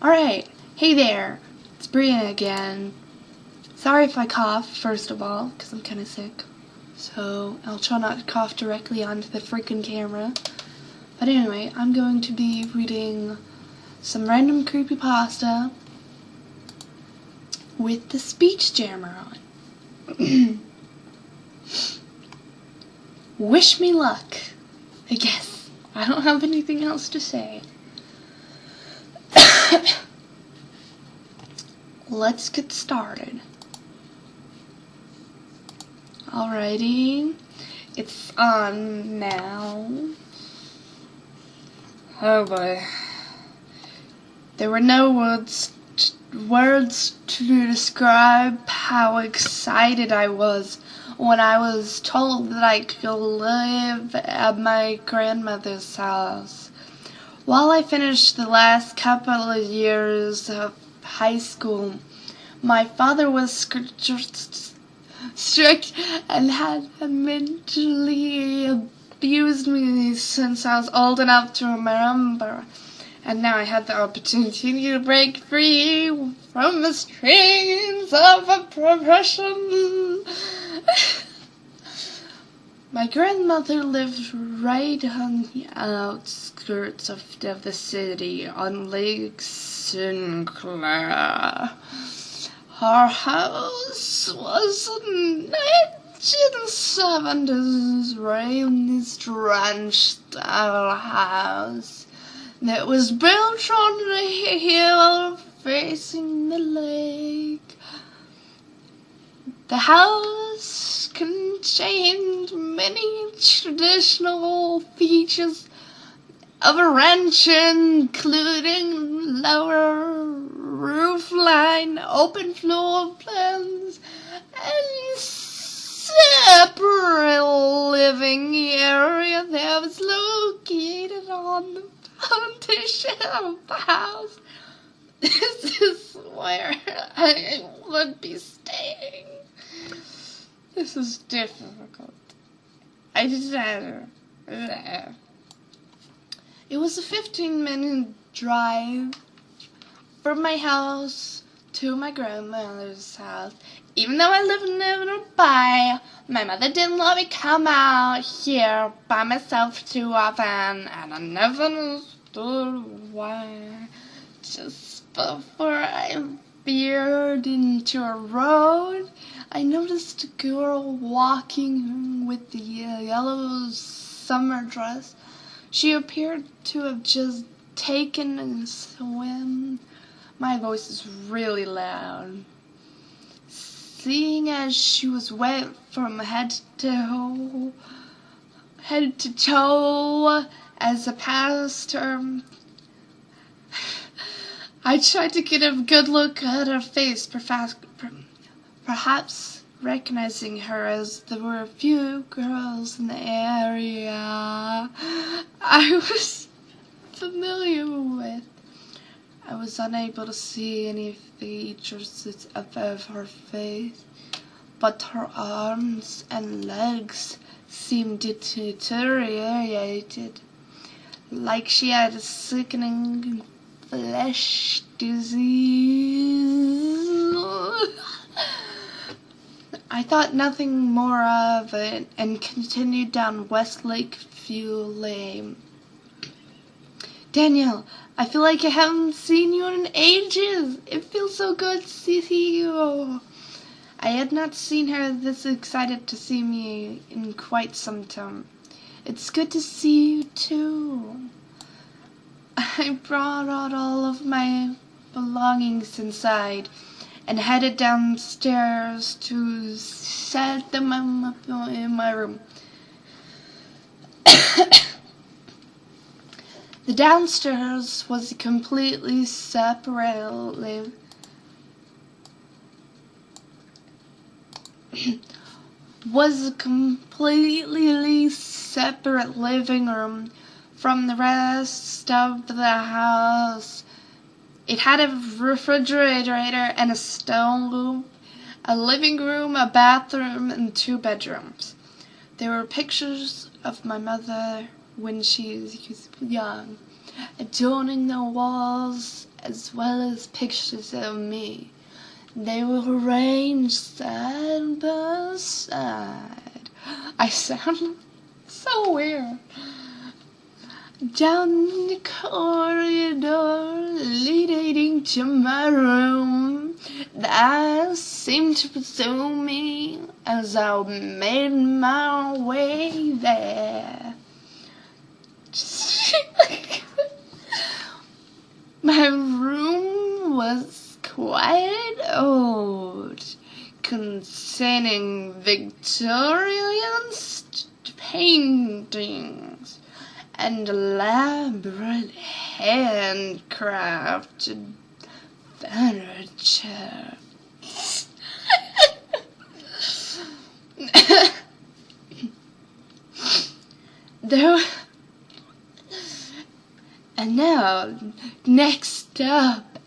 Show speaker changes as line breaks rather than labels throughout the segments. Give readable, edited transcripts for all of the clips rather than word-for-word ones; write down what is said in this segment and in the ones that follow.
Alright, hey there, it's Brianna again. Sorry if I cough, first of all, because I'm kind of sick. So, I'll try not to cough directly onto the freaking camera. But anyway, I'm going to be reading some random creepypasta with the speech jammer on. Wish me luck, I guess. I don't have anything else to say. Let's get started. Alrighty, it's on now. Oh boy. There were no words to describe how excited I was when I was told that I could live at my grandmother's house. While I finished the last couple of years of high school, my father was strict and had mentally abused me since I was old enough to remember. And now I had the opportunity to break free from the strings of oppression. My grandmother lived right on the outskirts of the city on Lake Sinclair. Her house was a 1970s raised ranch-style house that was built on the hill facing the lake. The house contained many traditional features of a ranch, including lower roofline, open floor plans, and separate living area that was located on the foundation of the house. This is where I would be staying. This is difficult. It was a 15-minute drive from my house to my grandmother's house. Even though I lived nearby, my mother didn't let me come out here by myself too often, and I never understood why. Just before I veered into a road, I noticed a girl walking with the yellow summer dress. She appeared to have just taken a swim. My voice is really loud. Seeing as she was wet from head to toe as I passed her, I tried to get a good look at her face, perhaps recognizing her as there were a few girls in the area I was familiar with. I was unable to see any features of her face, but her arms and legs seemed deteriorated, like she had a sickening flesh disease. I thought nothing more of it and continued down West Lakeview Lane. Danielle, I feel like I haven't seen you in ages. It feels so good to see you. I had not seen her this excited to see me in quite some time. It's good to see you too. I brought out all of my belongings inside and headed downstairs to set them up in my room. The downstairs was a completely separate living room from the rest of the house. It had a refrigerator and a stove, a living room, a bathroom, and 2 bedrooms. There were pictures of my mother when she was young, adorning the walls as well as pictures of me. They were arranged side by side. I sound so weird. Down the corridor leading to my room, the eyes seemed to pursue me as I made my way there. My room was quite old, containing Victorian paintings and elaborate handcrafted furniture. And now, next up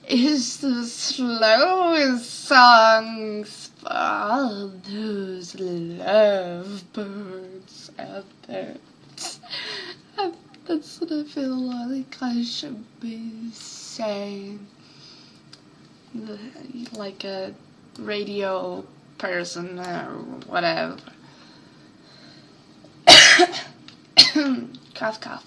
is the slowest songs for all those lovebirds out there. That's what I feel like I should be saying. Like a radio person or whatever. Cough, cough.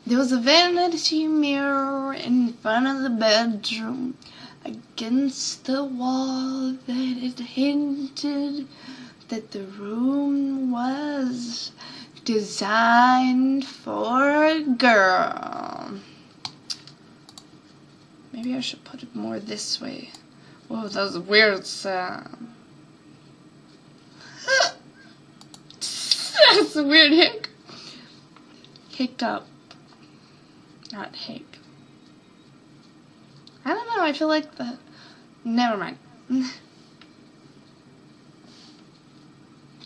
There was a vanity mirror in front of the bedroom, against the wall, that it hinted that the room was designed for a girl. Maybe I should put it more this way. Whoa, that was a weird sound. That's a weird hic. Hicked up. Not hick. I don't know, I feel like the... Never mind.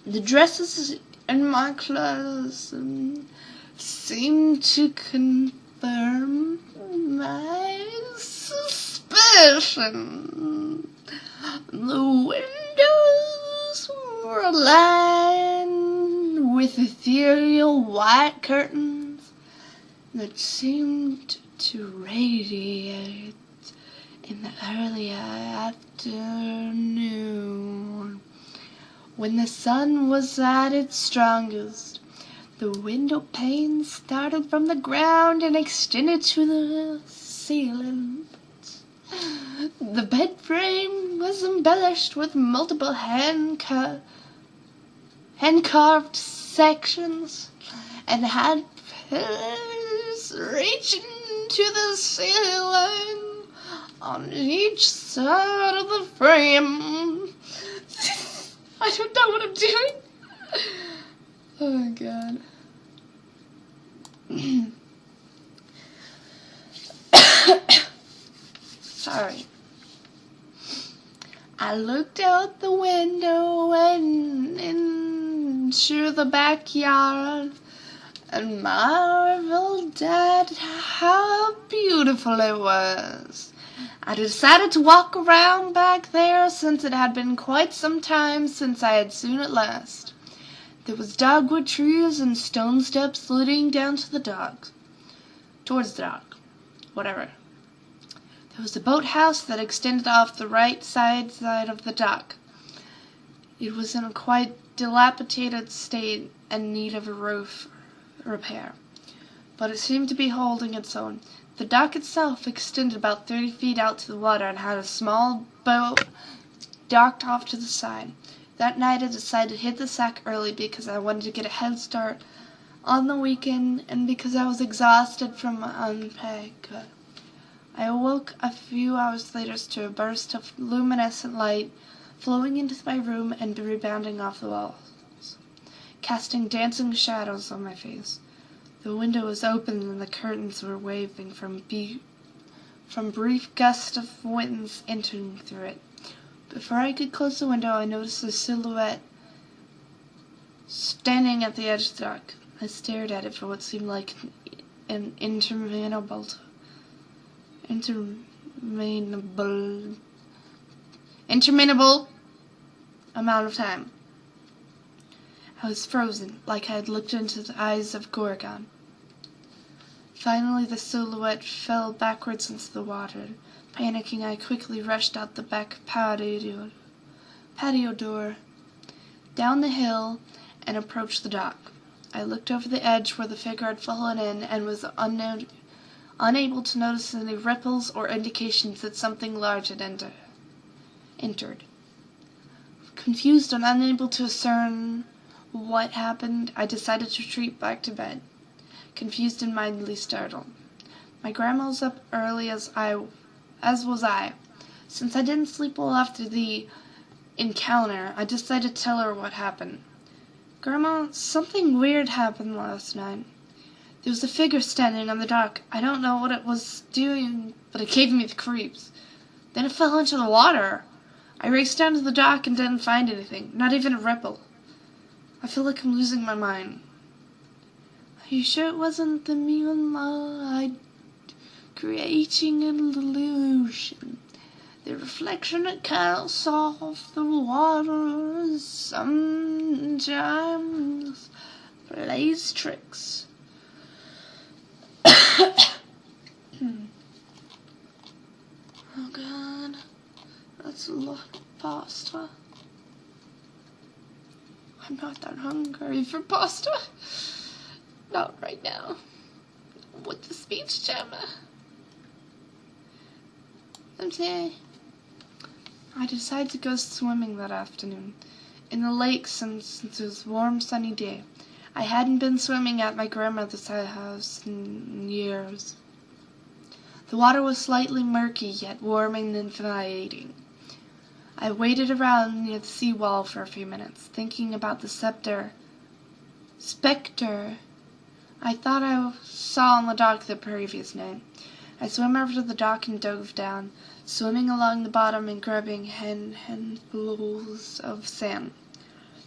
The dresses in my closet seem to confirm my suspicion. The windows were lined with ethereal white curtains that seemed to radiate in the early afternoon. When the sun was at its strongest, the window panes started from the ground and extended to the ceiling. The bed frame was embellished with multiple hand-carved sections and had pillars reaching to the ceiling on each side of the frame. I don't know what I'm doing. Oh my god. Sorry. I looked out the window and into the backyard and marveled at how beautiful it was. I decided to walk around back there, since it had been quite some time since I had seen it last. There was dogwood trees and stone steps leading down to the dock. Towards the dock. Whatever. There was a boathouse that extended off the right side of the dock. It was in a quite dilapidated state and need of a roof repair, but it seemed to be holding its own. The dock itself extended about 30 feet out to the water and had a small boat docked off to the side. That night I decided to hit the sack early because I wanted to get a head start on the weekend and because I was exhausted from my unpack. I awoke a few hours later to a burst of luminescent light flowing into my room and rebounding off the walls, casting dancing shadows on my face. The window was open and the curtains were waving from brief gusts of winds entering through it. Before I could close the window, I noticed a silhouette standing at the edge of the dock. I stared at it for what seemed like an interminable amount of time. I was frozen, like I had looked into the eyes of Gorgon. Finally, the silhouette fell backwards into the water. Panicking, I quickly rushed out the back patio door, down the hill, and approached the dock. I looked over the edge where the figure had fallen in and was unable to notice any ripples or indications that something large had entered. Confused and unable to discern what happened, I decided to retreat back to bed, confused and mildly startled. My grandma was up early as was I. Since I didn't sleep well after the encounter, I decided to tell her what happened. Grandma, something weird happened last night. There was a figure standing on the dock. I don't know what it was doing, but it gave me the creeps. Then it fell into the water. I raced down to the dock and didn't find anything, not even a ripple. I feel like I'm losing my mind. Are you sure it wasn't the moonlight creating an illusion? The reflection that casts off the water sometimes plays tricks. Oh God, that's a lot of pasta. I'm not that hungry for pasta. Not right now. With the speech jammer. Okay. I decided to go swimming that afternoon in the lake since it was a warm, sunny day. I hadn't been swimming at my grandmother's house in years. The water was slightly murky, yet warm and inviting. I waited around near the seawall for a few minutes, thinking about the specter I thought I saw on the dock the previous night. I swam over to the dock and dove down, swimming along the bottom and grabbing handfuls of sand.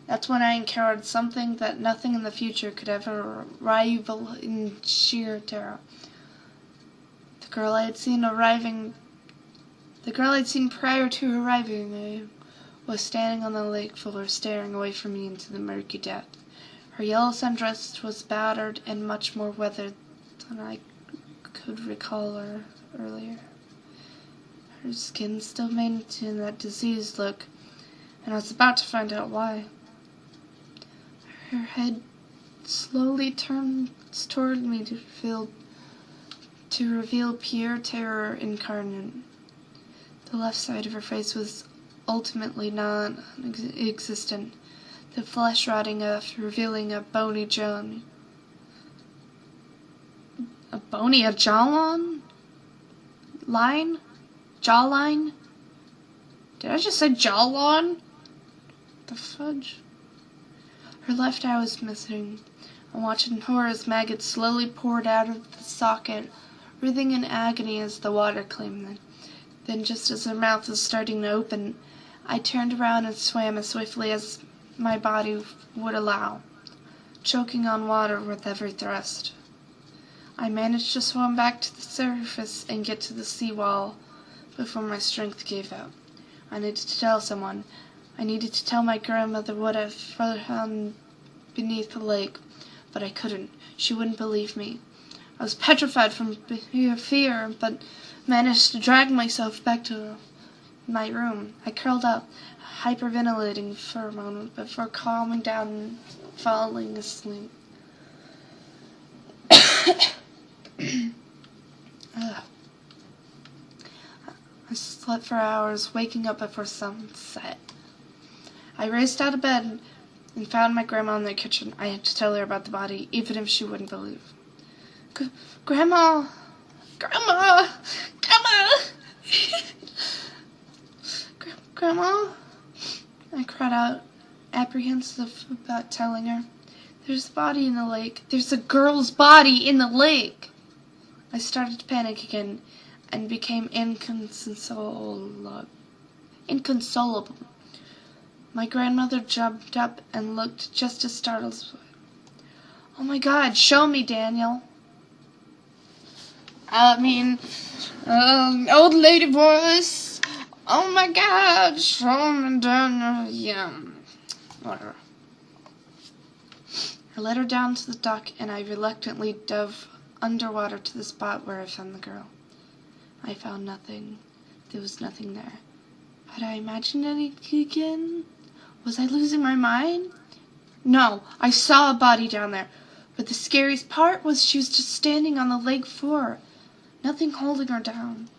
That's when I encountered something that nothing in the future could ever rival in sheer terror. The girl I'd seen prior to arriving was standing on the lake floor, staring away from me into the murky depth. Her yellow sundress was battered and much more weathered than I could recall her earlier. Her skin still maintained that diseased look, and I was about to find out why. Her head slowly turns toward me to reveal pure terror incarnate. The left side of her face was ultimately non-existent, the flesh rotting off, revealing a bony jawline? Jawline? Did I just say jawline? The fudge? Her left eye was missing. I watched in horror as maggots slowly poured out of the socket, writhing in agony as the water claimed them. Then, just as her mouth was starting to open, I turned around and swam as swiftly as my body would allow, choking on water with every thrust. I managed to swim back to the surface and get to the seawall before my strength gave out. I needed to tell someone. I needed to tell my grandmother what I found beneath the lake, but I couldn't. She wouldn't believe me. I was petrified from fear, but managed to drag myself back to my room. I curled up, hyperventilating for a moment before calming down and falling asleep. I slept for hours, waking up before sunset. I raced out of bed and found my grandma in the kitchen. I had to tell her about the body, even if she wouldn't believe. Grandma! Grandma! Grandma? I cried out, apprehensive about telling her. There's a body in the lake. There's a girl's body in the lake! I started to panic again and became inconsolable. My grandmother jumped up and looked just as startled as I. Oh my God, show me, Daniel. Old lady voice. Oh my God, show me, Daniel. Yeah, whatever. I led her down to the dock and I reluctantly dove underwater to the spot where I found the girl. I found nothing. There was nothing there. Had I imagined anything again? Was I losing my mind? No, I saw a body down there. But the scariest part was she was just standing on the lake floor. Nothing holding her down.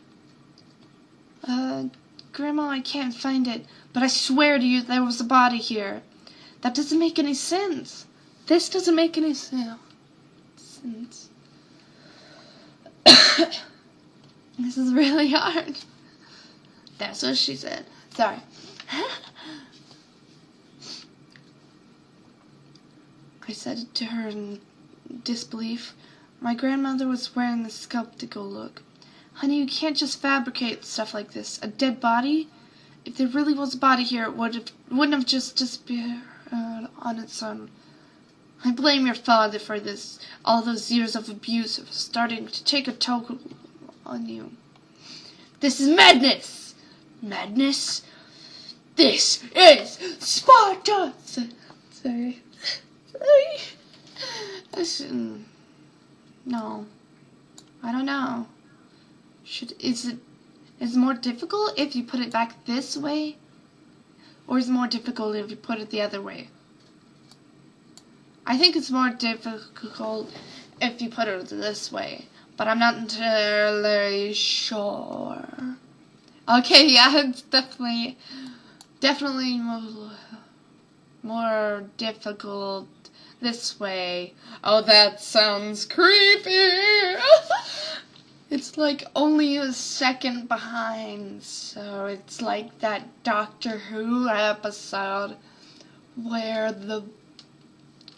Grandma, I can't find it. But I swear to you there was a body here. That doesn't make any sense. This doesn't make any sense. This is really hard. That's what she said. Sorry. I said it to her in disbelief. My grandmother was wearing the skeptical look. Honey, you can't just fabricate stuff like this. A dead body? If there really was a body here, it wouldn't have just disappeared on its own. I blame your father for this. All those years of abuse are starting to take a toll on you. This is madness! Madness? This is Sparta! Sorry. No. I don't know. Is it more difficult if you put it back this way? Or is it more difficult if you put it the other way? I think it's more difficult if you put it this way. But I'm not entirely sure. Okay, yeah, it's definitely more difficult this way. Oh, that sounds creepy. It's like only a second behind, so it's like that Doctor Who episode where the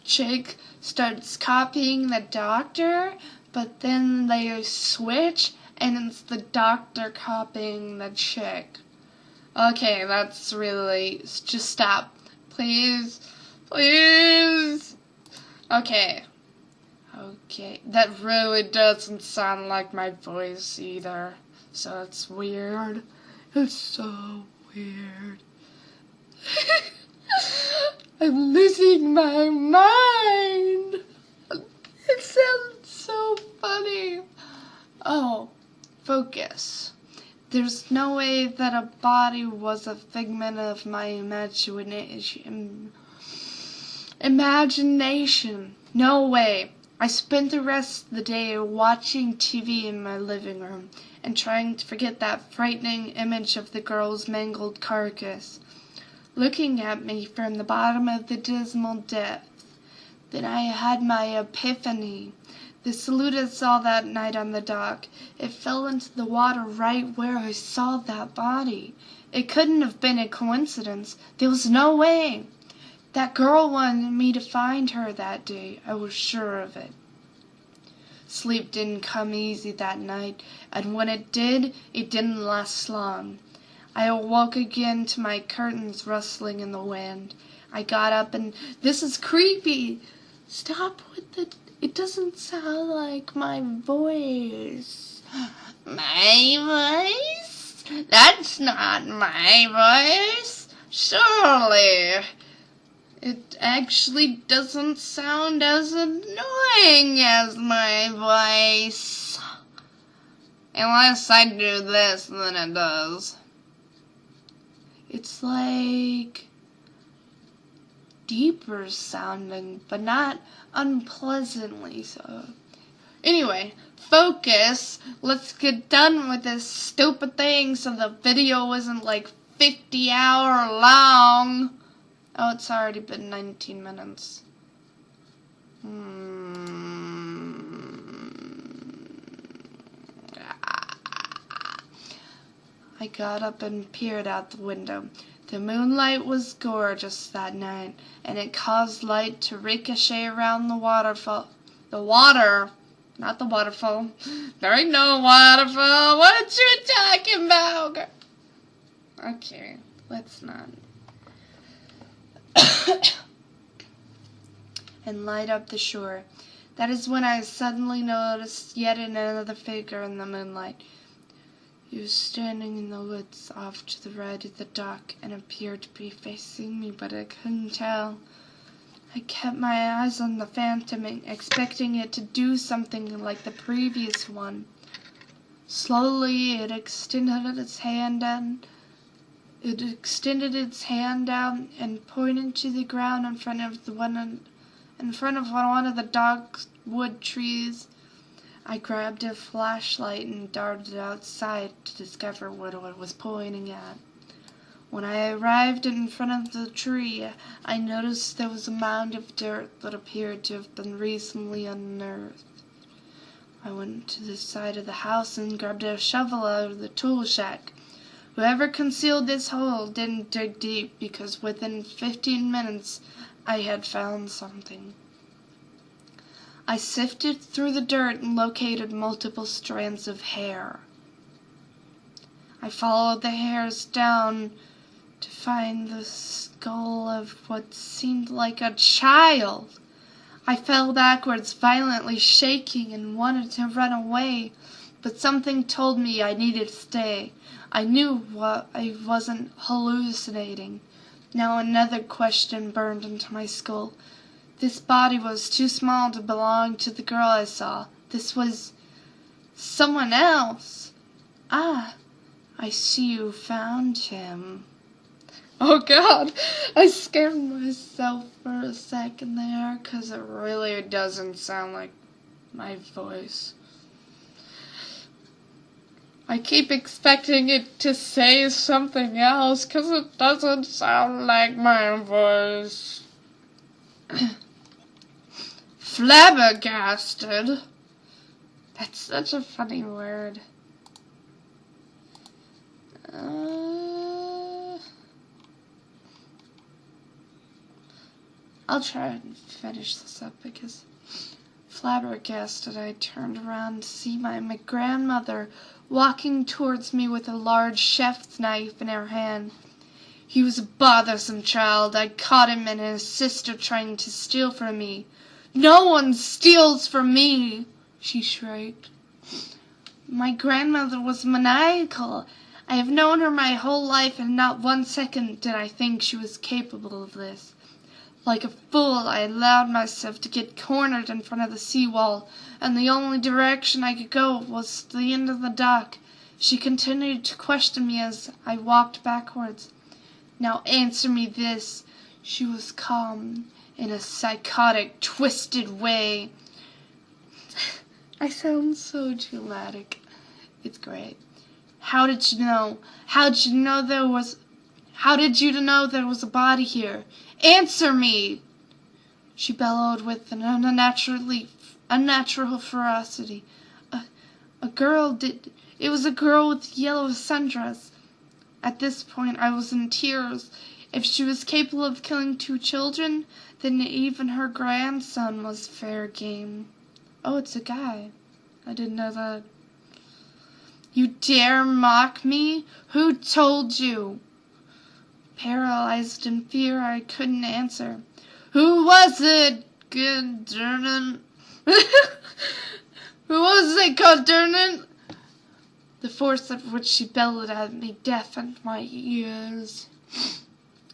chick starts copying the doctor, but then they switch and it's the doctor copying the chick. Okay, that's really... Just stop. Please. Please. Okay. Okay. That really doesn't sound like my voice either. So it's weird. It's so weird. I'm losing my mind. It sounds so funny. Oh, focus. There's no way that a body was a figment of my imagination. No way. I spent the rest of the day watching TV in my living room and trying to forget that frightening image of the girl's mangled carcass looking at me from the bottom of the dismal depth. Then I had my epiphany. The salute I saw that night on the dock, it fell into the water right where I saw that body. It couldn't have been a coincidence. There was no way. That girl wanted me to find her that day. I was sure of it. Sleep didn't come easy that night, and when it did, it didn't last long. I awoke again to my curtains rustling in the wind. I got up and... This is creepy! Stop with the... It doesn't sound like my voice. My voice? That's not my voice. Surely. It actually doesn't sound as annoying as my voice. Unless I do this, then it does. It's like deeper sounding, but not unpleasantly so. Anyway, focus. Let's get done with this stupid thing so the video isn't like 50-hour long. Oh, it's already been 19 minutes. I got up and peered out the window. The moonlight was gorgeous that night, and it caused light to ricochet around the waterfall. The water, not the waterfall. There ain't no waterfall. What you talking about? Okay, let's not. And light up the shore. That is when I suddenly noticed yet another figure in the moonlight. He was standing in the woods off to the right of the dock and appeared to be facing me, but I couldn't tell. I kept my eyes on the phantom, expecting it to do something like the previous one. Slowly, it extended its hand down and pointed to the ground in front of one of the dogwood trees. I grabbed a flashlight and darted outside to discover what it was pointing at. When I arrived in front of the tree, I noticed there was a mound of dirt that appeared to have been recently unearthed. I went to the side of the house and grabbed a shovel out of the tool shack. Whoever concealed this hole didn't dig deep, because within 15 minutes I had found something. I sifted through the dirt and located multiple strands of hair. I followed the hairs down to find the skull of what seemed like a child. I fell backwards, violently shaking, and wanted to run away, but something told me I needed to stay. I knew I wasn't hallucinating. Now another question burned into my skull. This body was too small to belong to the girl I saw. This was someone else. Ah, I see you found him. Oh God, I scared myself for a second there, 'cause it really doesn't sound like my voice. I keep expecting it to say something else, 'cause it doesn't sound like my voice. Flabbergasted. That's such a funny word. I'll try and finish this up, because flabbergasted, I turned around to see my grandmother walking towards me with a large chef's knife in her hand. He was a bothersome child. I caught him and his sister trying to steal from me. "No one steals from me!" she shrieked. My grandmother was maniacal. I have known her my whole life, and not 1 second did I think she was capable of this. Like a fool, I allowed myself to get cornered in front of the seawall, and the only direction I could go was to the end of the dock. She continued to question me as I walked backwards. "Now answer me this." She was calm in a psychotic, twisted way. I sound so dramatic. It's great. How did you know? How did you know there was a body here? Answer me!" She bellowed with an unnatural ferocity. It was a girl with a yellow sundress. At this point I was in tears. If she was capable of killing 2 children, then even her grandson was fair game. Oh, it's a guy. I didn't know that. "You dare mock me? Who told you?" Paralyzed in fear, I couldn't answer. "Who was it, goddarn it? Who was it, goddarn it?" The force at which she bellowed at me deafened my ears.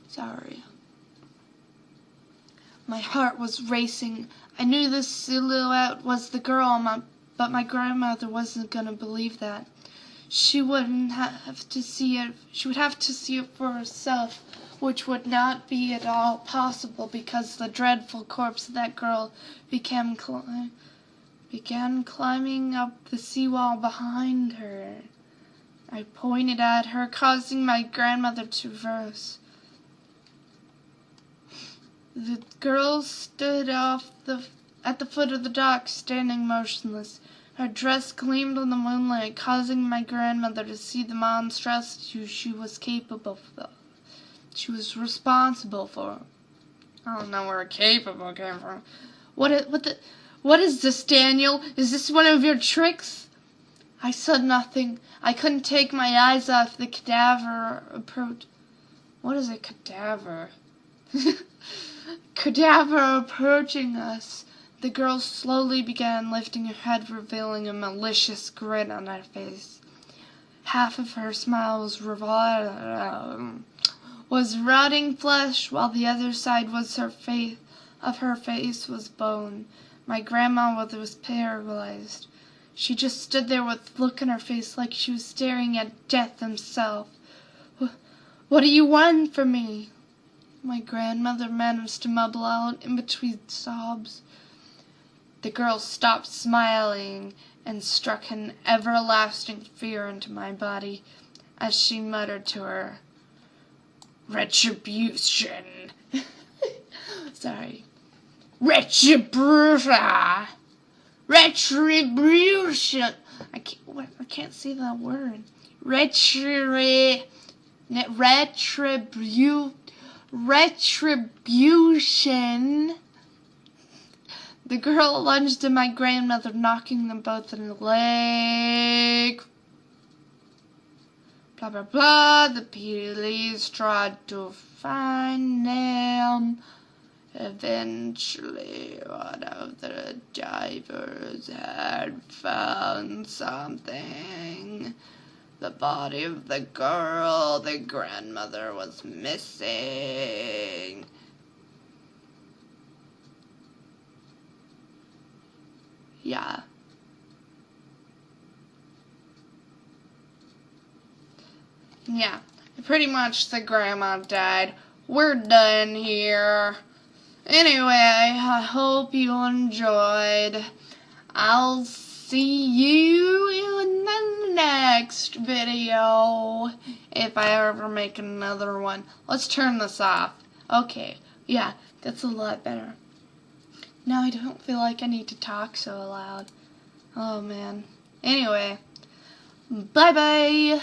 Sorry. My heart was racing. I knew the silhouette was the girl, but my grandmother wasn't going to believe that. She would have to see it for herself, which would not be at all possible, because the dreadful corpse of that girl began climbing up the seawall behind her. I pointed at her, causing my grandmother to reverse. The girl stood at the foot of the dock, standing motionless. Her dress gleamed in the moonlight, causing my grandmother to see the monstrosity she was capable of. She was responsible for. I don't know where capable came from. What is this, Daniel? Is this one of your tricks? I said nothing. I couldn't take my eyes off the cadaver approach. What is a cadaver? Cadaver approaching us. The girl slowly began lifting her head, revealing a malicious grin on her face. Half of her smile was rotting flesh, while the other side was her face, of her face was bone. My grandma was paralyzed. She just stood there with a look in her face like she was staring at death himself. "What do you want from me?" My grandmother managed to mumble out in between sobs. The girl stopped smiling and struck an everlasting fear into my body as she muttered to her, "Retribution." Sorry. Retribution. Retribution. I can't say that word. Retribution. The girl lunged at my grandmother, knocking them both in the leg. Blah, blah, blah. The police tried to find them. Eventually, one of the divers had found something. The body of the girl, the grandmother, was missing. Yeah. Yeah. Pretty much the grandma died. We're done here. Anyway, I hope you enjoyed. I'll see you in the next video, if I ever make another one. Let's turn this off. Okay, yeah, that's a lot better. Now I don't feel like I need to talk so loud. Oh man. Anyway, bye-bye.